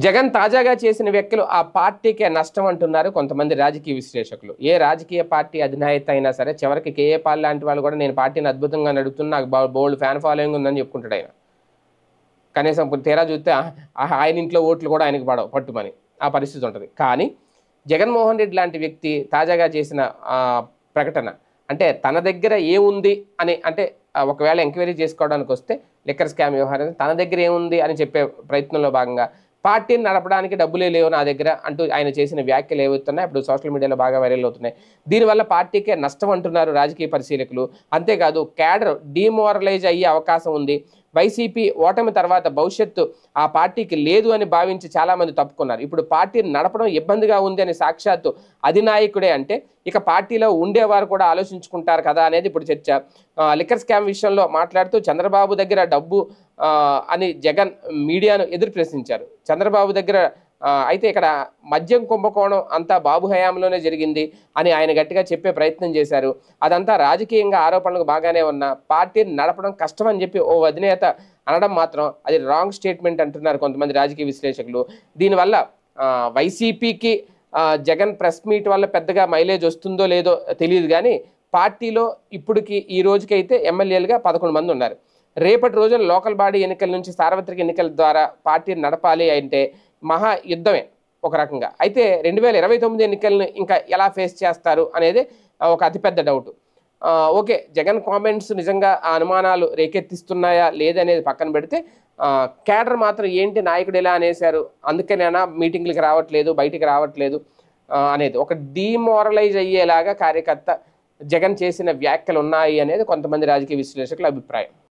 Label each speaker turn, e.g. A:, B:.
A: జగన్ తాజాగా చేసిన వ్యాఖ్యలు ఆ పార్టీకే నష్టం అంటున్నారు కొంతమంది రాజకీయ విశ్లేషకులు. ఏ రాజకీయ పార్టీ అధినేత అయినా సరే చివరికి కేఏ పాల్ లాంటి వాళ్ళు కూడా నేను పార్టీని అద్భుతంగా నడుపుతున్నా, నాకు బోల్డ్ ఫ్యాన్ ఫాలోయింగ్ ఉందని చెప్పుకుంటాడు ఆయన. కనీసం ఇప్పుడు తీరా చూస్తే ఆయన ఇంట్లో ఓట్లు కూడా ఆయనకు పడవు పట్టుమని ఆ పరిస్థితి ఉంటుంది. కానీ జగన్మోహన్ రెడ్డి లాంటి వ్యక్తి తాజాగా చేసిన ప్రకటన అంటే తన దగ్గర ఏముంది అని, అంటే ఒకవేళ ఎంక్వైరీ చేసుకోవడానికి వస్తే లిక్కర్ స్కామ్ వ్యవహారం తన దగ్గర ఏముంది అని చెప్పే ప్రయత్నంలో భాగంగా పార్టీని నడపడానికి డబ్బులే లేవు నా దగ్గర అంటూ ఆయన చేసిన వ్యాఖ్యలు ఏవవుతున్నాయి ఇప్పుడు సోషల్ మీడియాలో బాగా వైరల్ అవుతున్నాయి. దీనివల్ల పార్టీకే నష్టం అంటున్నారు రాజకీయ పరిశీలకులు. అంతేకాదు క్యాడర్ డిమోరలైజ్ అయ్యే అవకాశం ఉంది. వైసీపీ ఓటమి తర్వాత భవిష్యత్తు ఆ పార్టీకి లేదు అని భావించి చాలామంది తప్పుకున్నారు. ఇప్పుడు పార్టీని నడపడం ఇబ్బందిగా ఉంది అని సాక్షాత్తు అధినాయకుడే అంటే ఇక పార్టీలో ఉండేవారు కూడా ఆలోచించుకుంటారు కదా అనేది ఇప్పుడు చర్చ. లిక్కర్ స్కామ్ విషయంలో మాట్లాడుతూ చంద్రబాబు దగ్గర డబ్బు అని జగన్ మీడియాను ఎదురు ప్రశ్నించారు. చంద్రబాబు దగ్గర అయితే ఇక్కడ మద్యం కుంభకోణం అంతా బాబు హయాంలోనే జరిగింది అని ఆయన గట్టిగా చెప్పే ప్రయత్నం చేశారు. అదంతా రాజకీయంగా ఆరోపణలకు బాగానే ఉన్న పార్టీని నడపడం కష్టం అని చెప్పి ఓ అధినేత అనడం మాత్రం అది రాంగ్ స్టేట్మెంట్ అంటున్నారు కొంతమంది రాజకీయ విశ్లేషకులు. దీనివల్ల వైసీపీకి జగన్ ప్రెస్ మీట్ వల్ల పెద్దగా మైలేజ్ వస్తుందో లేదో తెలియదు, కానీ పార్టీలో ఇప్పటికి ఈ రోజుకైతే ఎమ్మెల్యేలుగా 11 మంది ఉన్నారు. రేపటి రోజున లోకల్ బాడీ ఎన్నికల నుంచి సార్వత్రిక ఎన్నికల ద్వారా పార్టీని నడపాలి అంటే మహా యుద్ధమే ఒక రకంగా. అయితే 2029 ఎన్నికలను ఇంకా ఎలా ఫేస్ చేస్తారు అనేది ఒక అతిపెద్ద డౌట్. ఓకే, జగన్ కామెంట్స్ నిజంగా ఆ అనుమానాలు రేకెత్తిస్తున్నాయా లేదనేది పక్కన పెడితే క్యాడర్ మాత్రం ఏంటి నాయకుడు ఎలా అనేశారు, అందుకనేనా మీటింగ్లకి రావట్లేదు, బయటికి రావట్లేదు అనేది ఒక డిమోరలైజ్ అయ్యేలాగా కార్యకర్త జగన్ చేసిన వ్యాఖ్యలు ఉన్నాయి అనేది కొంతమంది రాజకీయ విశ్లేషకుల అభిప్రాయం.